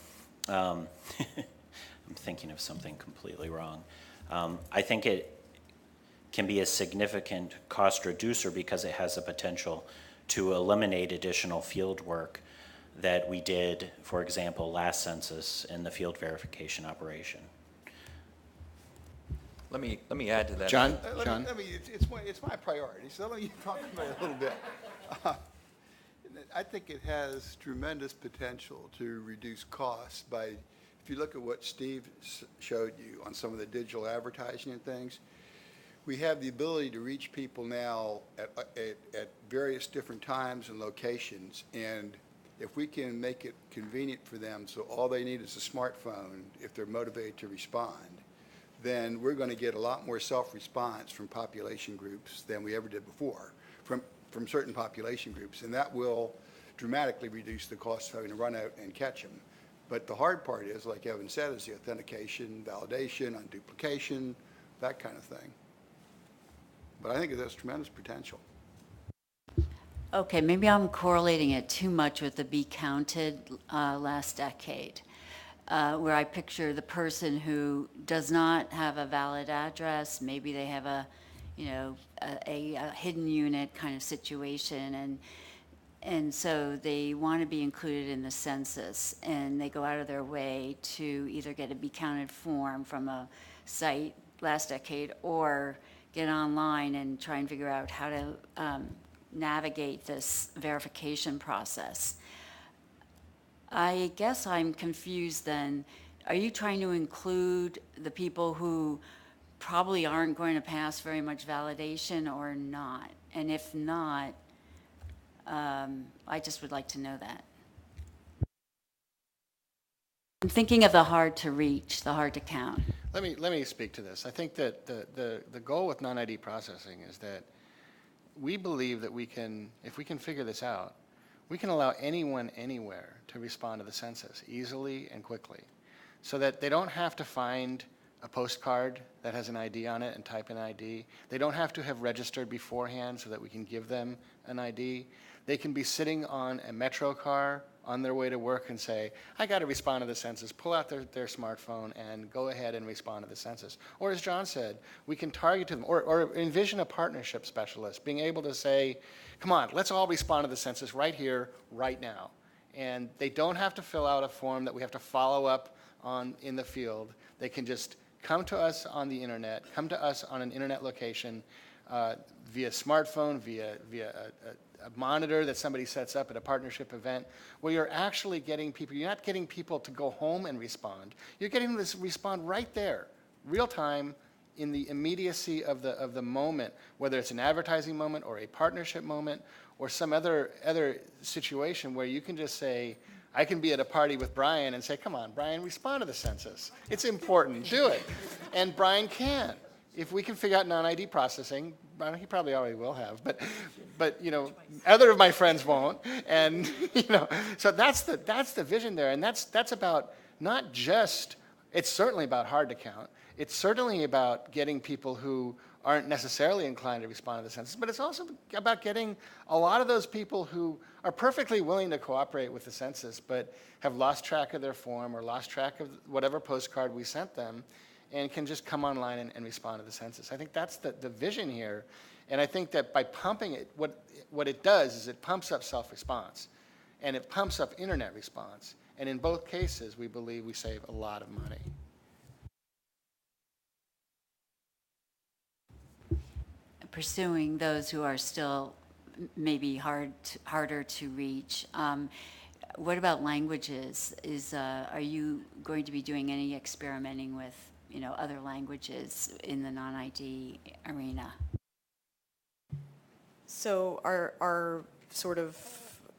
I'm thinking of something completely wrong. I think it can be a significant cost reducer because it has the potential to eliminate additional field work that we did, for example, last census in the field verification operation. Let me add to that. John? Let me, it's my priority, so let me talk about it a little bit. I think it has tremendous potential to reduce costs by, if you look at what Steve showed you on some of the digital advertising and things, we have the ability to reach people now at various different times and locations, and if we can make it convenient for them so all they need is a smartphone if they're motivated to respond, then we're going to get a lot more self-response from population groups than we ever did before, from certain population groups, and that will dramatically reduce the cost of having to run out and catch them. But the hard part is, like Evan said, is the authentication, validation, unduplication, that kind of thing. But I think it has tremendous potential. Okay, maybe I'm correlating it too much with the Be Counted last decade, where I picture the person who does not have a valid address, maybe they have a hidden unit kind of situation, and so they want to be included in the census, and they go out of their way to either get a Be Counted form from a site last decade or get online and try and figure out how to navigate this verification process. I guess I'm confused then. Are you trying to include the people who probably aren't going to pass very much validation or not? And if not, I just would like to know that. I'm thinking of the hard to reach, the hard to count. Let me speak to this. I think that the goal with non-ID processing is that we believe that if we can figure this out, we can allow anyone anywhere to respond to the census easily and quickly, so that they don't have to find a postcard that has an ID on it and type an ID. They don't have to have registered beforehand so that we can give them an ID. They can be sitting on a metro car on their way to work and say, I got to respond to the census, pull out their smartphone and go ahead and respond to the census. Or as John said, we can target to them, or envision a partnership specialist being able to say, come on, let's all respond to the census right here, right now. And they don't have to fill out a form that we have to follow up on in the field. They can just come to us on the internet, come to us on an internet location via smartphone, via a monitor that somebody sets up at a partnership event, where you're actually getting people, you're not getting people to go home and respond. You're getting them to respond right there, real time, in the immediacy of the moment, whether it's an advertising moment or a partnership moment or some other situation where you can just say, I can be at a party with Brian and say, come on, Brian, respond to the census. It's important, do it. And Brian can. If we can figure out non-ID processing, he probably already will have, but other of my friends won't, and so that's the vision there, and that's about not just, it's certainly about hard to count, it's certainly about getting people who aren't necessarily inclined to respond to the census, but it's also about getting a lot of those people who are perfectly willing to cooperate with the census, but have lost track of their form or lost track of whatever postcard we sent them, and can just come online and respond to the census. I think that's the vision here, and I think that by pumping it, what it does is it pumps up self-response, and it pumps up internet response, and in both cases, we believe we save a lot of money. Pursuing those who are still maybe harder to reach. What about languages? Are you going to be doing any experimenting with other languages in the non-ID arena? So our sort of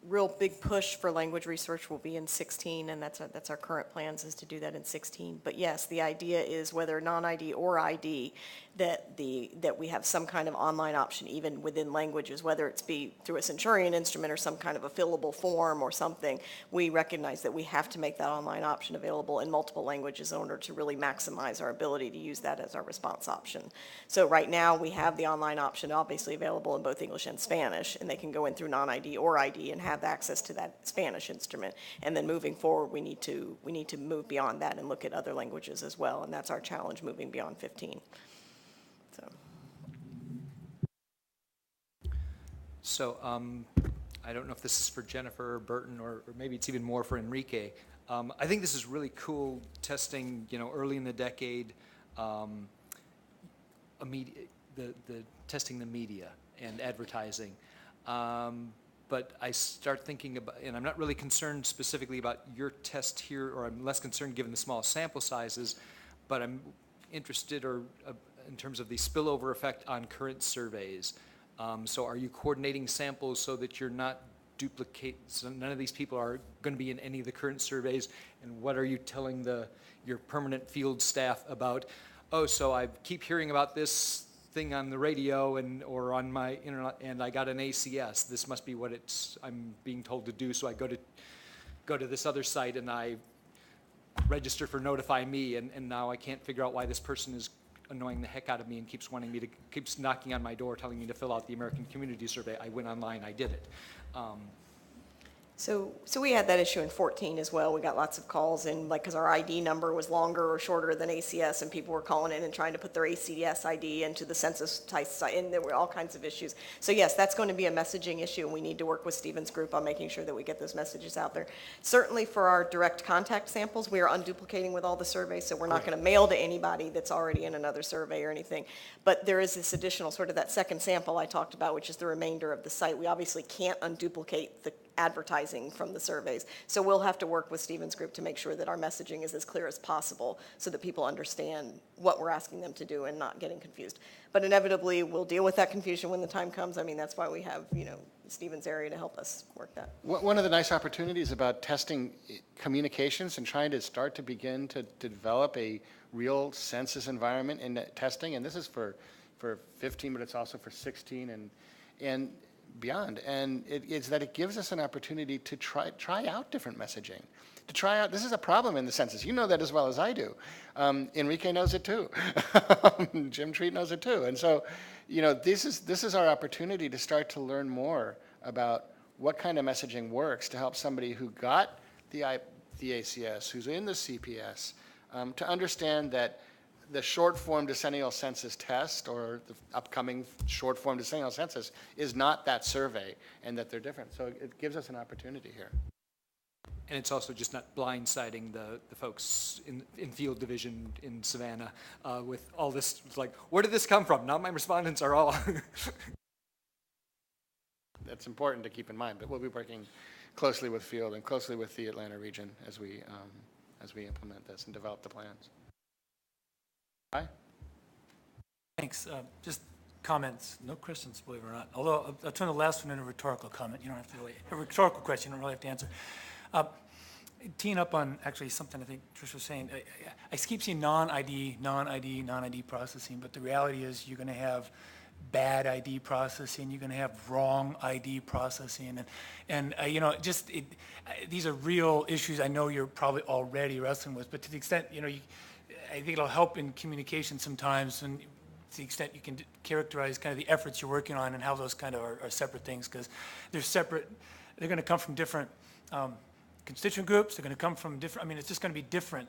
real big push for language research will be in 16, and that's our current plans, is to do that in 16. But yes, the idea is, whether non-ID or ID, that we have some kind of online option even within languages, whether it's be through a Centurion instrument or some kind of a fillable form or something. We recognize that we have to make that online option available in multiple languages in order to really maximize our ability to use that as our response option. So right now, we have the online option obviously available in both English and Spanish, and they can go in through non-ID or ID and have access to that Spanish instrument. And then moving forward, we need to move beyond that and look at other languages as well, and that's our challenge moving beyond 15. So I don't know if this is for Jennifer or Burton, or maybe it's even more for Enrique. I think this is really cool, testing, early in the decade, testing the media and advertising. But I start thinking about, and I'm not really concerned specifically about your test here, or I'm less concerned given the small sample sizes, but I'm interested in terms of the spillover effect on current surveys. So are you coordinating samples so that you're not so none of these people are going to be in any of the current surveys? And what are you telling your permanent field staff about? Oh, so I keep hearing about this thing on the radio or on my internet, and I got an ACS. This must be what I'm being told to do. So I go to this other site and I register for Notify Me, and now I can't figure out why this person is annoying the heck out of me and keeps knocking on my door telling me to fill out the American Community Survey. I went online, I did it. So we had that issue in 14 as well. We got lots of calls in, because our ID number was longer or shorter than ACS, and people were calling in and trying to put their ACS ID into the Census Test site, and there were all kinds of issues. So yes, that's going to be a messaging issue, and we need to work with Stephen's group on making sure that we get those messages out there. Certainly for our direct contact samples, we are unduplicating with all the surveys, so we're not going to mail to anybody that's already in another survey or anything. But there is this additional sort of that second sample I talked about, which is the remainder of the site. We obviously can't unduplicate the advertising from the surveys. So we'll have to work with Stephen's group to make sure that our messaging is as clear as possible so that people understand what we're asking them to do and not getting confused. But inevitably, we'll deal with that confusion when the time comes. I mean, that's why we have, Stephen's area to help us work that. One of the nice opportunities about testing communications and trying to begin to develop a real census environment in testing, and this is for 15, but it's also for 16 and beyond, and it's that it gives us an opportunity to try out different messaging, to try out. This is a problem in the census. You know that as well as I do. Enrique knows it too. Jim Treat knows it too. And so, this is our opportunity to start to learn more about what kind of messaging works to help somebody who got the ACS, who's in the CPS, to understand that the short-form decennial census test, or the upcoming short-form decennial census, is not that survey, and that they're different. So it gives us an opportunity here. And it's also just not blindsiding the folks in field division in Savannah with all this, like, where did this come from? Now my respondents are all... That's important to keep in mind, but we'll be working closely with field and closely with the Atlanta region as we implement this and develop the plans. Hi. Thanks. Just comments. No questions, believe it or not. Although I'll turn the last one into a rhetorical comment. You don't have to really, a rhetorical question, you don't really have to answer. Teeing up on actually something I think Trish was saying, I keep seeing non-ID processing, but the reality is you're going to have bad ID processing, you're going to have wrong ID processing, and these are real issues I know you're probably already wrestling with, but to the extent, I think it'll help in communication sometimes, and to the extent you can characterize kind of the efforts you're working on and how those kind of are separate things, because they're separate. They're going to come from different constituent groups. They're going to come from different, it's just going to be different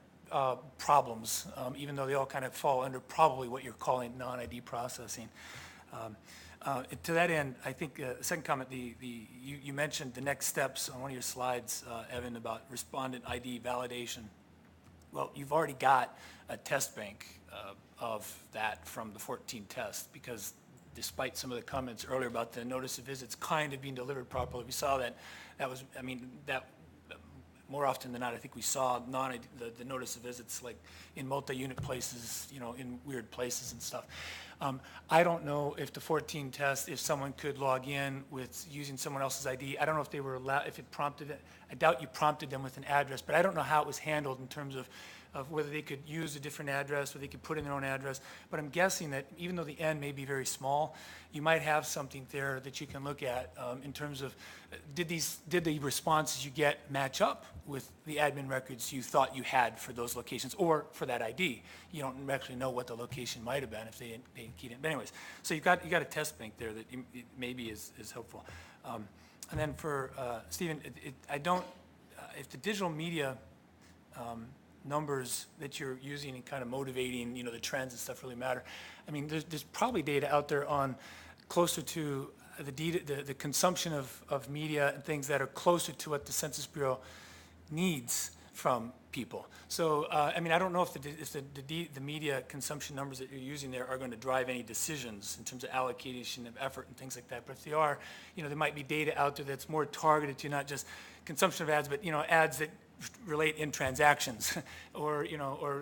problems, even though they all kind of fall under probably what you're calling non-ID processing. To that end, I think the second comment, you mentioned the next steps on one of your slides, Evan, about respondent ID validation. Well, you've already got a test bank of that from the 14 test, because despite some of the comments earlier about the notice of visits kind of being delivered properly, we saw that was, more often than not, I think we saw the notice of visits like in multi-unit places, in weird places and stuff. I don't know if the 14 test, if someone could log in with using someone else's ID. I don't know if they were allowed, if it prompted it. I doubt you prompted them with an address, but I don't know how it was handled in terms of whether they could use a different address or they could put in their own address. But I'm guessing that even though the N may be very small, you might have something there that you can look at in terms of did the responses you get match up with the admin records you thought you had for those locations or for that ID. You don't actually know what the location might have been if they keyed in. But anyways, so you've got a test bank there that maybe is helpful. And then for Stephen, if the digital media numbers that you're using and kind of motivating, the trends and stuff really matter. I mean, there's probably data out there on closer to the consumption of media and things that are closer to what the Census Bureau needs from people. So, I mean, I don't know if the media consumption numbers that you're using there are going to drive any decisions in terms of allocation of effort and things like that. But if they are, there might be data out there that's more targeted to not just consumption of ads, but, ads that relate in transactions or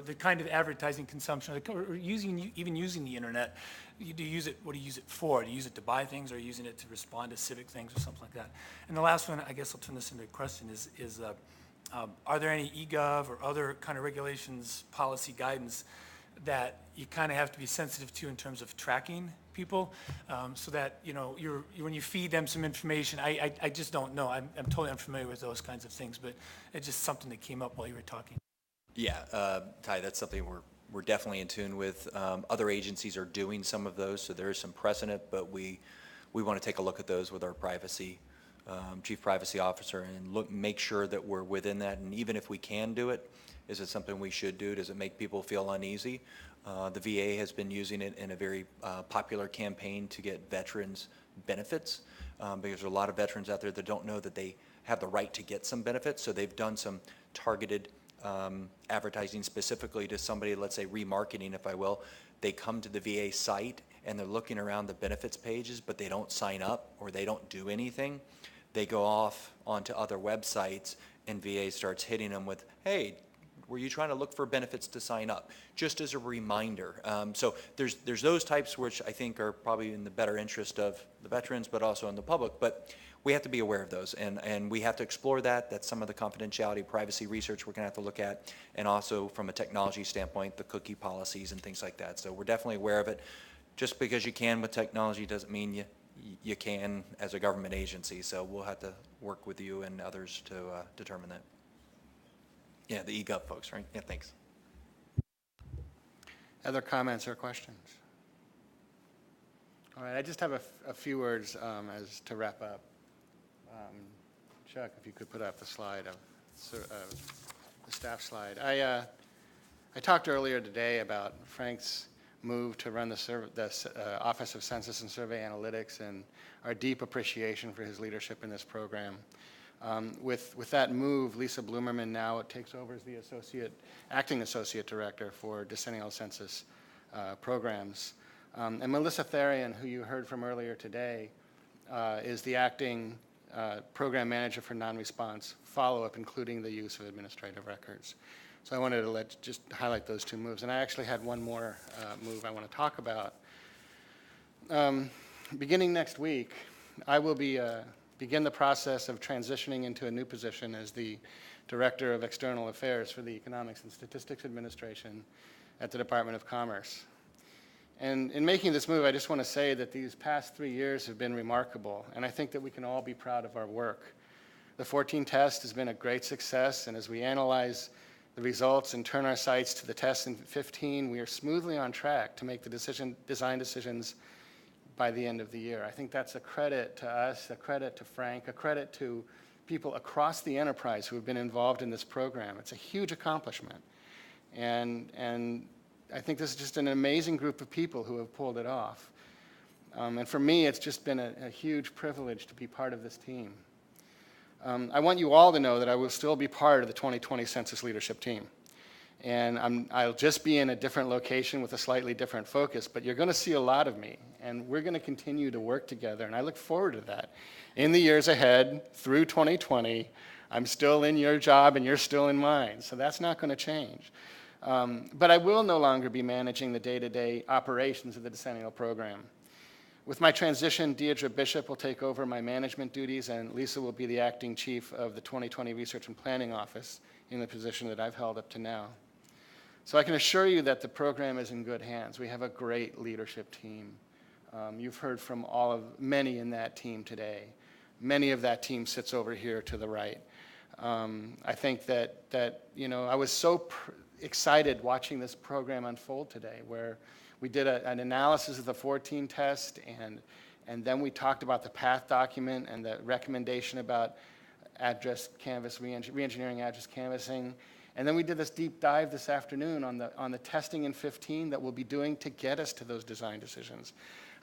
the kind of advertising consumption or even using the internet. What do you use it for? Do you use it to buy things or are you using it to respond to civic things or something like that? And the last one, I guess I'll turn this into a question, is are there any eGov or other kind of regulations, policy guidance that you kind of have to be sensitive to in terms of tracking people so that, when you feed them some information, I just don't know. I'm totally unfamiliar with those kinds of things, but it's just something that came up while you were talking. Yeah, Ty, that's something we're definitely in tune with. Other agencies are doing some of those, so there is some precedent, but we want to take a look at those with our chief privacy officer and make sure that we're within that. And even if we can do it, is it something we should do? Does it make people feel uneasy? The VA has been using it in a very popular campaign to get veterans benefits because there's a lot of veterans out there that don't know that they have the right to get some benefits. So they've done some targeted advertising specifically to somebody, let's say remarketing, if I will. They come to the VA site and they're looking around the benefits pages, but they don't sign up or they don't do anything. They go off onto other websites and VA starts hitting them with, hey, were you trying to look for benefits to sign up? Just as a reminder. So there's those types which I think are probably in the better interest of the veterans, but also in the public. But we have to be aware of those, and we have to explore that. That's some of the confidentiality, privacy research we're going to have to look at, and also from a technology standpoint, the cookie policies and things like that. So we're definitely aware of it. Just because you can with technology doesn't mean you can as a government agency. So we'll have to work with you and others to determine that. Yeah, the eGov folks, right? Yeah, thanks. Other comments or questions? All right, I just have a few words as to wrap up. Chuck, if you could put up the slide of the staff slide. I talked earlier today about Frank's move to run the Office of Census and Survey Analytics and our deep appreciation for his leadership in this program. With that move, Lisa Bloomerman now takes over as the acting associate director for decennial census programs. And Melissa Therian, who you heard from earlier today, is the acting program manager for non-response follow-up, including the use of administrative records. So I wanted to just highlight those two moves. And I actually had one more move I want to talk about. Beginning next week, I will begin the process of transitioning into a new position as the Director of External Affairs for the Economics and Statistics Administration at the Department of Commerce. And in making this move, I just want to say that these past 3 years have been remarkable, and I think that we can all be proud of our work. The 14 test has been a great success, and as we analyze the results and turn our sights to the test in 15, we are smoothly on track to make the design decisions by the end of the year. I think that's a credit to us, a credit to Frank, a credit to people across the enterprise who have been involved in this program. It's a huge accomplishment. And I think this is just an amazing group of people who have pulled it off. And for me, it's just been a huge privilege to be part of this team. I want you all to know that I will still be part of the 2020 Census Leadership Team. And I'll just be in a different location with a slightly different focus, but you're going to see a lot of me, and we're going to continue to work together, and I look forward to that. In the years ahead, through 2020, I'm still in your job and you're still in mine, so that's not going to change. But I will no longer be managing the day-to-day operations of the decennial program. With my transition, Deidre Bishop will take over my management duties, and Lisa will be the acting chief of the 2020 Research and Planning Office in the position that I've held up to now. So I can assure you that the program is in good hands. We have a great leadership team. You've heard from many in that team today. Many of that team sits over here to the right. I think that I was so excited watching this program unfold today, where we did an analysis of the 14 test, and then we talked about the path document and the recommendation about address canvas, reengineering address canvassing. And then we did this deep dive this afternoon on the testing in 15 that we'll be doing to get us to those design decisions.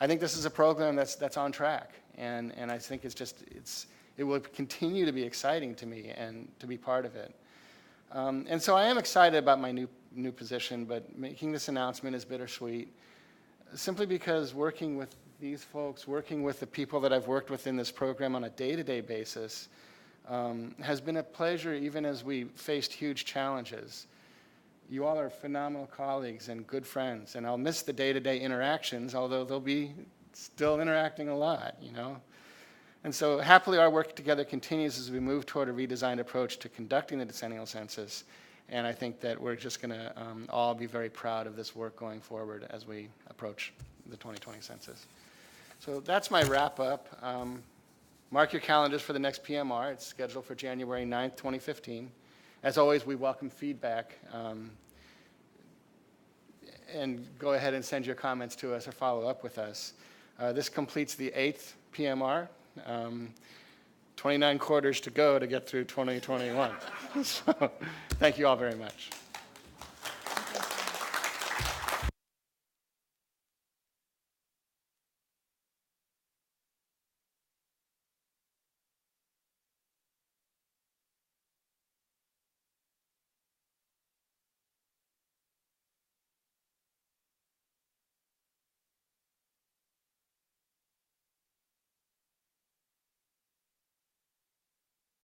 I think this is a program that's on track, and I think it will continue to be exciting to me and to be part of it. And so I am excited about my new position, but making this announcement is bittersweet, simply because working with these folks, working with the people that I've worked with in this program on a day-to-day basis, has been a pleasure even as we faced huge challenges. You all are phenomenal colleagues and good friends, and I'll miss the day-to-day interactions, although they'll be still interacting a lot, And so happily our work together continues as we move toward a redesigned approach to conducting the decennial census, and I think that we're just going to all be very proud of this work going forward as we approach the 2020 census. So that's my wrap up. Mark your calendars for the next PMR. It's scheduled for January 9th, 2015. As always, we welcome feedback. And go ahead and send your comments to us or follow up with us. This completes the 8th PMR. 29 quarters to go to get through 2021. So, thank you all very much.